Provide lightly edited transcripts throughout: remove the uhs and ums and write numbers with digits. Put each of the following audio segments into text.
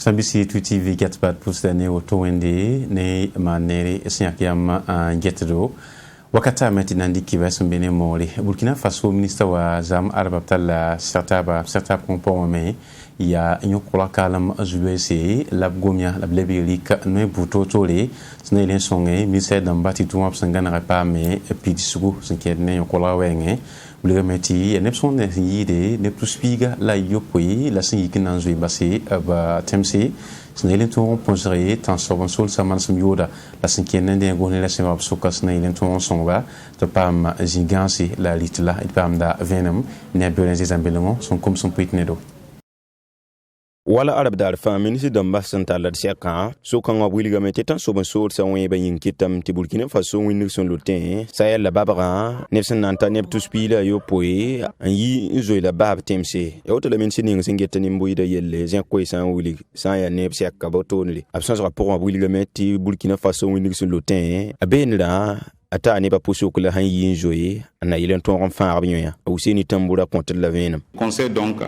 Sambisi TV get bad pusane otowende ne manere esiakiam getdo wakata meti nandiki basumbene mole Burkina Faso ministre wa zam arbabtala certains comportements ya nyokola kalam azuwese labgomia lablebilika no butotole snelen songe ministre d'ambati tout absangana repame pidisugo sinkene nyokola wenge Buligameti nepson yide neptuspiga la yopoi la singikina nzwe base ba temse snelen ton ponsere transformation sol saman yoda la sinkene de ngone la sema soka snelen ton songa to pam zingansi la litla et pam da venom ne belenze zambelongo son comme son pitnedo wala arab dar famine si damba santala de seka so kan wa wili gamete tan so ban so sa wen ba yin kitam ti Burkina Faso win son lutin sa ya la babara nefsan nanta nep to spila yo poe an yi zo la bab temse e oto la min sining singeta ni mboy da yelle zen ko san wili sa ya nep seka ba tonli absence rapport wa wili gamete Burkina Faso win son lutin abenra ata ne ba pusu kula han yin zoye na yilen ton fa arbiya ou seni tambura contre la venom conseil donc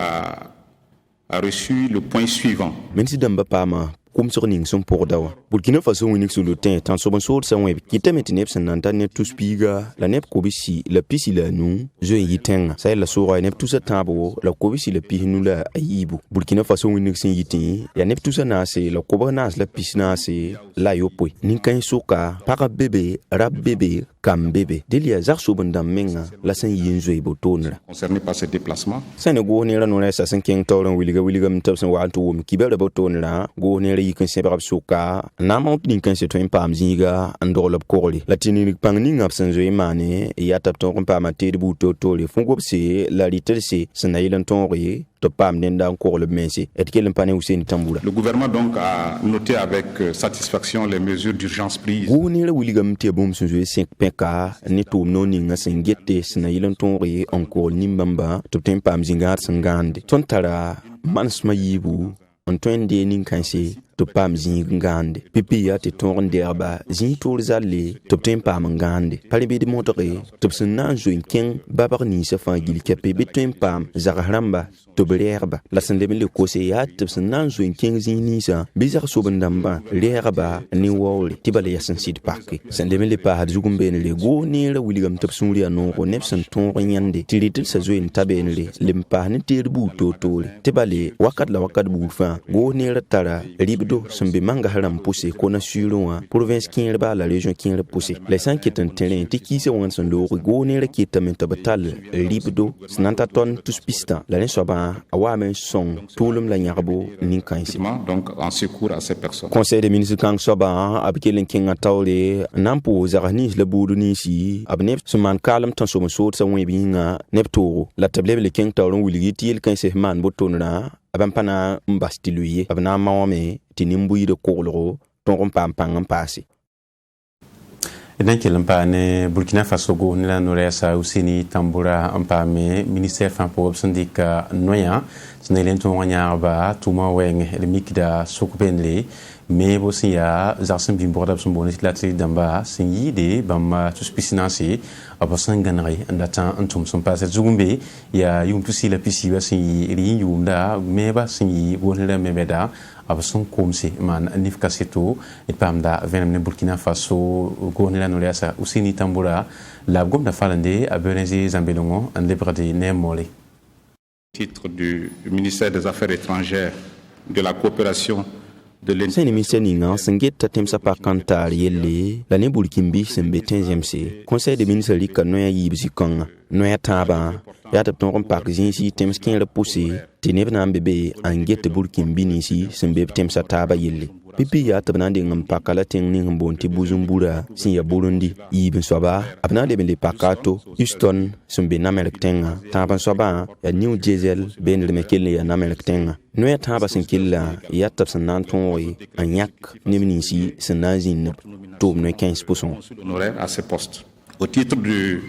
a reçu le point suivant. Mensi damba pama kum sur ning son pour dawa Burkina Faso winik sur le temps tant so bon sur sa web kita metinep sananta ne tout spiga la nep ko bisi la pisi la nu je yitenga sa la sura nep tout sa tabo la ko bisi la pi nu la ayibu Burkina Faso winik sin yitin ya nep tout sa na se la ko ba nas la pisi na se la yopo nin kan soka para bébé rab bébé kam bébé delia zar so bandam menga la san yin zo botonra concerné par ce déplacement sa ne go ne la no la sa san ken tawran wiliga mtabsan wa antu mi kibere botonra go ne yi kan sebab soka na mount nin kan se to pam zinga andolop korli latini pang ning absen zo imane ya tap ton pa mate de buto to le fungo se la litelse sanailan ton ri to pam nenda encore le mensi et quel pané Ouseni Tambura. Le gouvernement donc a noté avec satisfaction les mesures d'urgence prises. Go ne la wiligam te bom so 5 peka ni to no ninga sengette sanailan ton ri encore nimbamba to tem pam zinga sangande ton tara mansma yibu Antoine de Ninkansi, to pam zingande, pipi te ton derba, zin tour zali, to tem pam ngande, palibi de montere, to senan join king, babar ni se fangil kape betem pam, zarahamba, to berba, la sendemi le kose to senan join king zinisa, bizar sobandamba, lerba, ni wall, tibale yasensid parke, sendemi le pa zugumben le go ni la William Topsuli anon, nefsan ton riande, tilitil sa join tabenle, lempa ni tirbu totole, tibale, wakad la wakad boufa. Go ne tara ribdo sembe manga haram poussé kona suroa province kin ba la région kin poussé les 5 qui est terrain ti ki se wan son lo go ne ki tamenta batal ribdo snanta ton tous pista la ne soba awame son tulum la nyarbo nin kansi donc en secours à ces personnes conseil des ministres kan soba abkelen kin atawle nampo zarani le budu ni si abne suman kalam tan so so sa webi nga neptoro la table le kin tawron wili til kan se man botonra Abampana mbastiluye abna mawame tinimbuyi de kolro ton pam passé Edan kelampa Burkina Faso go ni la noresa Ouseni Tambura ampame ministère fan pour syndicat noya snelen ton wanya ba tuma weng le mikda sokupenle mais aussi ya zarsen bimborda son bonus latri damba sinyi de bamba tout spicinasi abasan ganari andata antum son pas zugumbe ya yum tusi la pisi wa sinyi ri yumda meba sinyi bonela mebeda abasan komse man nifka seto et pamda venem Burkina Faso gonela no lesa Ouseni Tambura la gomna falande a Berenze Zambelongo en lebrade nemole titre du ministère des Affaires étrangères de la coopération Sen ministère ninga sengeta temsa par kantar yelle la ne bulkimbi sembe 15e conseil des ministres lika noya yibsi kanga noya taba ya tap ton park zinsi tems kin le poussé tenebna bebe angete bulkimbi nisi sembe temsa taba yelle pipi ya tabna de ngam pakala ten ni ngambonti buzumbura sin ya Burundi yibin soba abna de le pakato Houston sembe na melektenga taban soba ya New Diesel ben le mekele ya na melektenga noya taba sin killa ya tab sanan ton anyak nemnisi sanazin tom no 15% honoraire à ces postes au titre du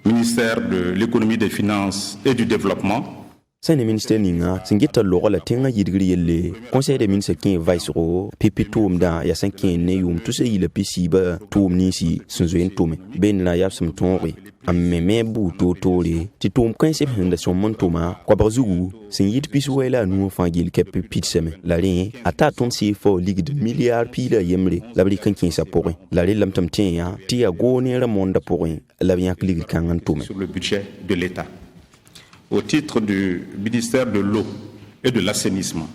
ministère de l'économie des finances et du développement Sane ministère ninga singita lo la tenga yidgri yelle conseil des ministres qui vice-ro pipi tom da ya 5 ne yum tout ce il pisi ba tom ni si sunzo en tom ben la yap sum tonri amme me bu to tole ti tum kan se henda son montoma kwa bazugu sin yit pisu wela nu fangil kep pitseme la ri ata ton si fo ligue de milliard pila yemre la bri kan kin sa pourri la ri lam tam tiya ti ya go ne ramonda pourri la bien ligue kan antume sur le budget de l'État au titre du ministère de l'eau et de l'assainissement.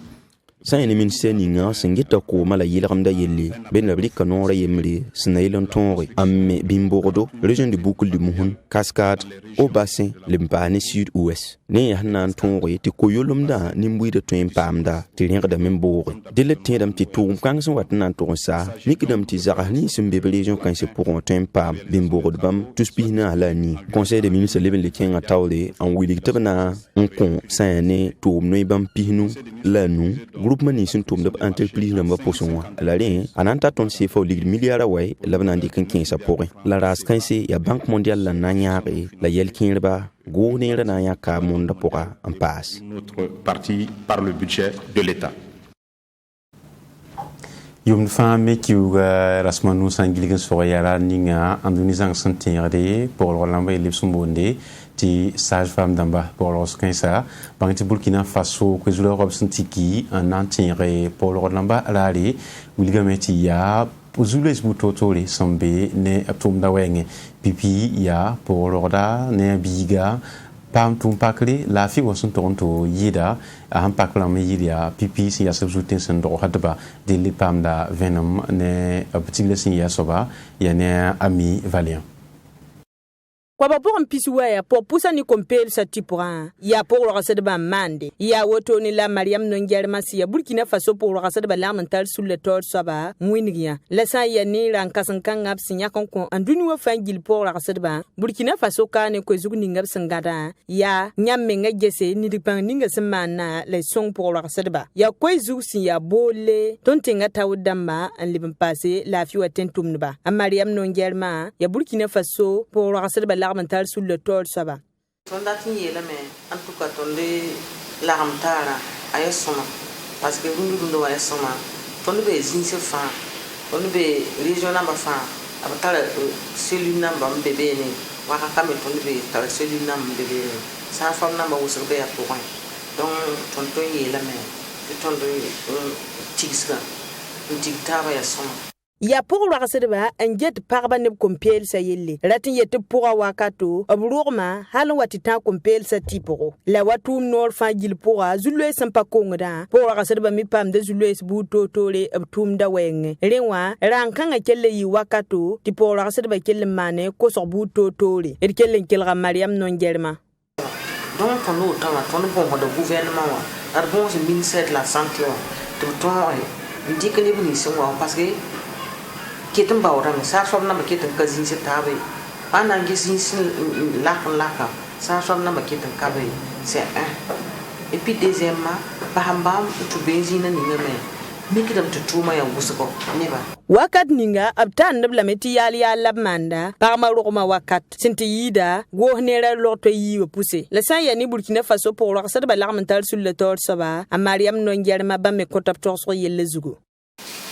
Saint ministère ninga singita ko mala yilamda yelle ben labri kanora yemre snailon tonre amme bimbordo région de boucle du Mohun cascade au bassin le mbane sud ouest ne hanan tonre ti koyolumda nimbui de toin pamda ti ringa da membore de le tedam ti tum kan so watnan to sa mikdam ti zarani simbe région kan se pour un toin pam bimbordo bam tous pina ala ni conseil des ministres leben le kenga tawle en wili tabna on kon sané to noy bam pinu la nu groupement sun tum de entreprise namba poson la rin ananta ton se fo lig milliard way labna ndi kan kin sa pour la ras kan se ya banque mondiale la nanyare la yel kinba go ne na ya ka monde pour en passe notre partie par le budget de l'État. Yum femme qui rasmanu sangiligan soyara ninga andunizang santiere pour l'amba et l'ipsumbonde ti sage femme d'amba pour l'oskinsa banti Burkina Faso que zula Robson Tiki en antiere pour l'amba alari wilgameti ya zula isbutotole sambe ne aptumda wenge pipi ya pour l'orda ne biga pam tum pakle la fi wasun toronto yida a pakla me yida pipi si ya subjutin sen do hadba de li pam da venom ne petit sin ya soba ya ne ami valiant kwa ba pour mpiswa ya pour pusa ni compel sa tipura ya pour le de ba mande ya woto ni la Mariam Nongerma si ya Burkina Faso pour le de ba lamental sur le tor soba mwinigia la sa ya ni ran kasan kan ngap sinya kon kon anduni wa fangil pour le de ba Burkina Faso ka ne ko zugu ni ngap sangada ya nyamme nga gese ni dipan ninga semana le song pour le de ba ya ko zugu si ya bole tonte nga tawdamba an libin passé la fi wa tentum ba Mariam Nongerma ya Burkina Faso pour le de ba l'armental sur le tol saba tondati yela me en tout cas tonde l'armentara ay soma parce que rundu wa soma tonde be zinse fa tonde be région namba fa abatala cellule namba mbebe ni waka kame tonde be tala cellule namba mbebe sa fam namba wusul be ya point donc tonto yela me tonde tigsga tigtaba ya soma ya pour le reste ba en jet parba ne compel sa yelle ratin yete pour wakato abrurma halon watita compel sa tiporo la watu nor fagil pour zulwe sampa kongra pour le reste ba mi pam de zulwe bu totore abtum da wenge renwa rankanga kelle yi wakato ti pour le reste ba kelle mane ko so bu totore et kelle kelra Mariam Nongerma donc on nous dans la bon de gouvernement wa bon le ministère de la santé tout temps il dit que les bénéficiaires parce que kitan bawra me sa som na kitan kazin se tabe ana gisin sin laka sa som na kitan kabe c'est un et puis deuxièmement bahamba tu benzina ni me mikidam tu tuma ya gusuko neba wakat ninga abtan nabla meti yali ya labmanda parma roma wakat sinti yida go nera loto yi we poussé la sa ya ni Burkina Faso pour la sa ba l'armental sur le tor saba a Mariam Nongerma ba me kotap tor so yelle zugo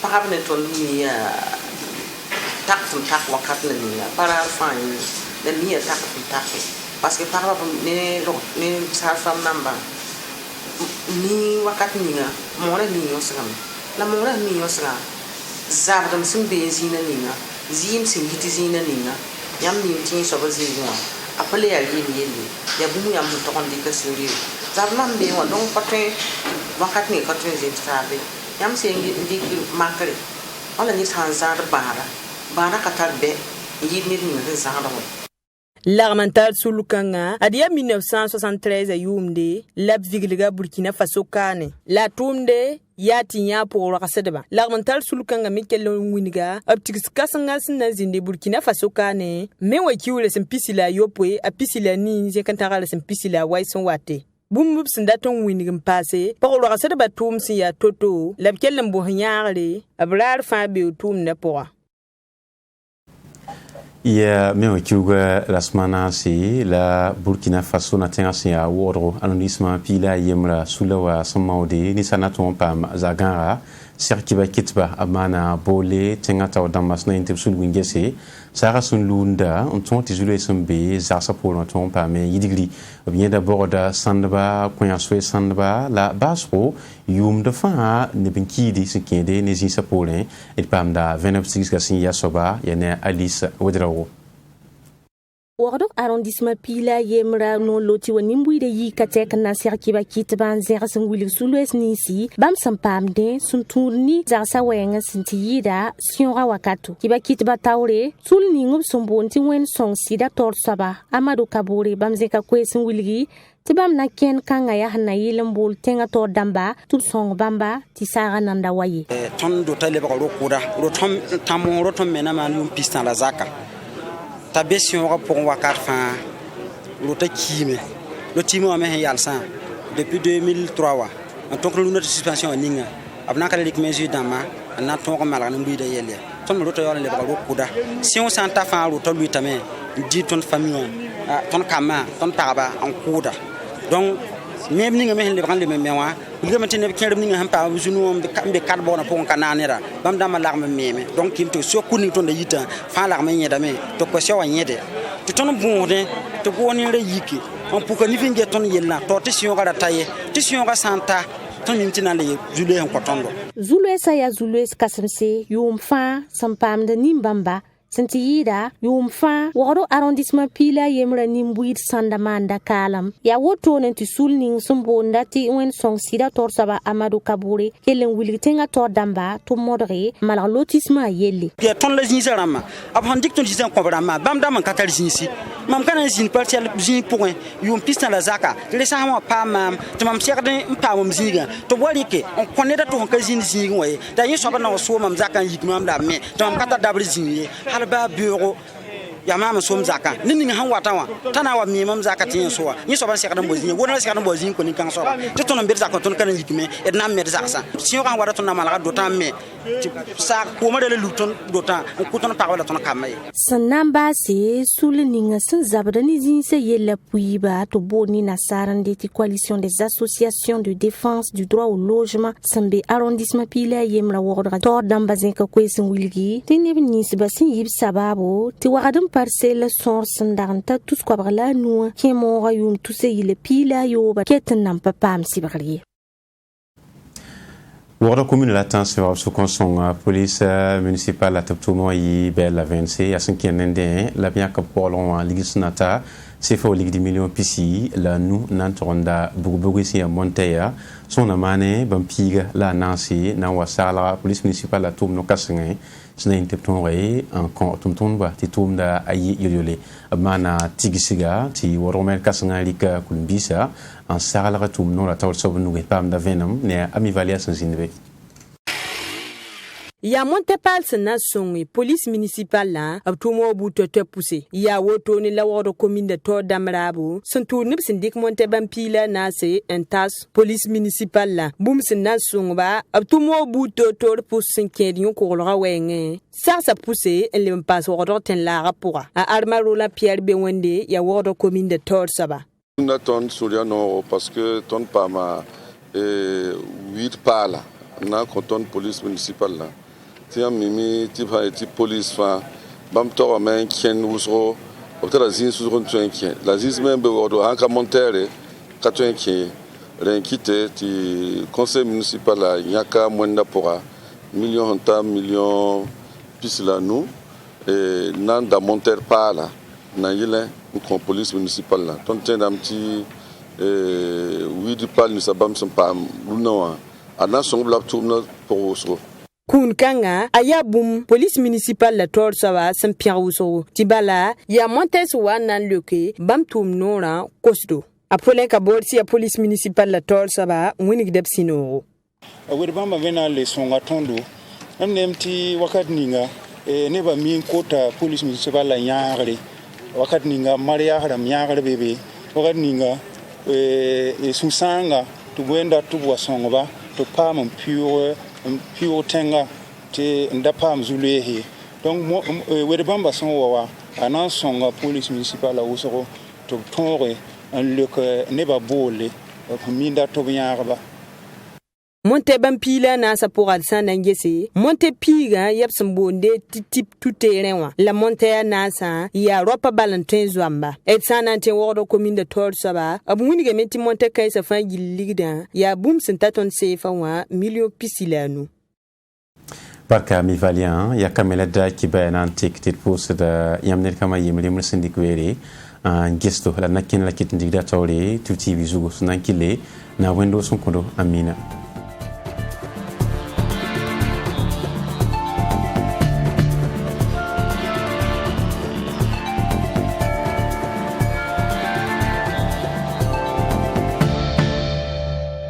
parabne ton ni tak wakat le ni para fan le ni tak parce que par rapport ne sa femme namba ni wakat ni nga mona ni yosam la mona ni yosla zabdam sim benzina ni nga zim sim hitizina ni nga yam ni tin so bazina apale ya yeli ya bumu yam to kon dikasuri zabnam be wa donc patin wakat ni ko tun zim sabe yam se ngi makare wala ni sanzar bara katarbe yidni ni zara wa l'armental sulukanga adia 1973 a yumde lab vigliga Burkina Faso kane la tumde yati nya pour la sedeba l'armental sulukanga mikel winiga optics kasanga sinna zinde Burkina Faso kane me wakiwle sempisila yopwe apisila ni zekantara la sempisila waison wate bumub sindaton winigim passé pour le reste de batum si ya toto lab kellem bo nyaare abrar fa be tum ne pour ya me wakiuga la semana si la Burkina Faso na tenga si ya wodro anonymisme pila yemra sulawa somaudi ni sanaton pam zagara Serkiba Kitba Amana Bole Tengata Damas na Intepsul Wingese Sarah Sunlunda on ton tizulu SMB Zasa pour on ton pas mais yidigli bien d'abord da Sandba Koyaswe Sandba la Basro yum de fa ne benkidi sekende ne zisa polin et pam da 29 gasin ya soba yana Alice Wedrawo Wardok arrondissement pila yemra no loti wanimbu de yi katek na Serkiba Kitba zera sungwili sulwes nisi bam sampamde sunturni zarsa wenga sintiyida sionra wakatu Kiba Kitba taure sul ningub sombonti wen song sida tor saba amadu kabore bam zeka kwesin wilgi tibam na ken kanga ya na yilembul tenga tor damba tub song bamba ti sara nanda waye ton do tale ba ro kuda ro tom tamon ro tom mena man yum pistan la zaka tabession pour wakat fa ro ta kime lo timo ame yalsan depuis 2003 wa en tant que notre suspension ninga abna kala lik mesure dama na ton ko mala no de yelle ton ro to yole le ba ro kuda si on santa fa ro to lui tame di ton famille ton kama ton paraba en kuda donc même ninga me le brande me mewa le matine be kere ninga hampa junu be carbone pour kananera bam dama larme meme donc kim to so kuni ton de yita fa larme nyeda me to ko so nyede to ton bonde to goni re yiki on pour que ni finge ton yella to te sion ga taye te sion ga santa ton mintina le jule en kotondo zulu sa ya zulu kasamse yum fa sampam de nimbamba Sentiyida yumfa waro arrondissement pila yemra nimbuid sandamanda kalam ya woto nenti sulning sumbonda ti wen song sida torsaba amadu kabure kelen wilitenga tor damba to modre mala lotissement yelle ya ton la zinzarama ab handik ton zizan kobrama bam dam katal zinsi mam kana zin partiel zin point yum pista la zaka le sama pa mam to mam sekde mpa mam zinga to bolike on koneda to ka zin zinga way da yin soba na so mam zaka yikmam da me to mam kata dabri zinye ba bureau ya mama som zaka nini han watawa tana wa mi mam zaka tin so ni so ban se kadan bozin wona se kadan bozin ko ni kan so to ton ber zaka ton kan yikme e na mer zaka sa si on wara ton na mala do tan me sa ko ma de le luton do tan ko ton pa wala ton kamay sanamba se souligner sans zabdani zin se yella puiba to boni na sarande ti coalition des associations de défense du droit au logement sambe arrondissement pila yemra wordra to dambazen ka kwesin wilgi tinib ni sibasin yib sababo ti waradam parcelle sor sandanta tous quoi brala nous qui mon royaume tous ces le pila yo ba ketan papa am sibri Wara commune la tension sur consong police municipale la toptumo yi bel la 26 asin kenende la bien ka polon ligisnata c'est fo lig 10 millions pisi la nous nantonda bugu si monteya son amane bampiga la nansi na wasala police municipale la tumno kasnge sina intepton re en tumton ba ti tumda ayi yole mana tigisiga ti woromel kasnga lika kulmbisa en sala tumno la tawl sobnu pam da venam ne amivalia sanzinbe ya Montepal na songi police municipale la abtumo buto te poussé ya woto ni la woro commune de to damrabo son tournib sindik Monteban pila na se entas police municipale la bum na songba abtumo buto to pousse kedion ko lora wenge ça poussé le passe woro ten la rapora a armaro la pierre be wende ya woro commune de to saba na ton suriano parce que ton pas ma 8 pala na canton police municipale là tiens mimi type police fa bam to men ken usro obtera zin suzron twenke la zis membe wodo hanka montere 85 renkite ti conseil municipal la nyaka mwenda pora million pisla nous et nan da monter pala na yile ko police municipal la ton tendam ti wi du pal ni sabam sam pam lunawa ana songla tumna pour usro kun kanga aya bum police municipale la tor sawa san piaruso tibala ya montes wanan leke bam tum nora kosto apole ka borsi ya police municipale la tor sawa winig deb sinoro awir bamba vena le songa tondo amnemti wakat ninga ne ba min kota police municipale la nyaare wakat ninga maria hada nyaare bebe wakat ninga susanga to wenda to wasonga ba to pam pure tenga te ndapam zulehe donc wede bamba son wa anan songa police municipale la usoro to tore en le ne ba bole minda to biarba monte ban pila na sa pour al san ngese monte piga yep sambonde tip tuteren wa la monte na sa ya ropa balantin zwamba et sanante wordo commune de tol saba abu winige meti monte kay sa fa gilligda ya boom sentaton sefa wa million pisilanu barka mi valian ya kamela da ki bayanan tiktit post da yamner kama yimri mur sindikwere an gesto la nakin la kitin digda tawre tu tv zugo sunan kile na windows sun kodo amina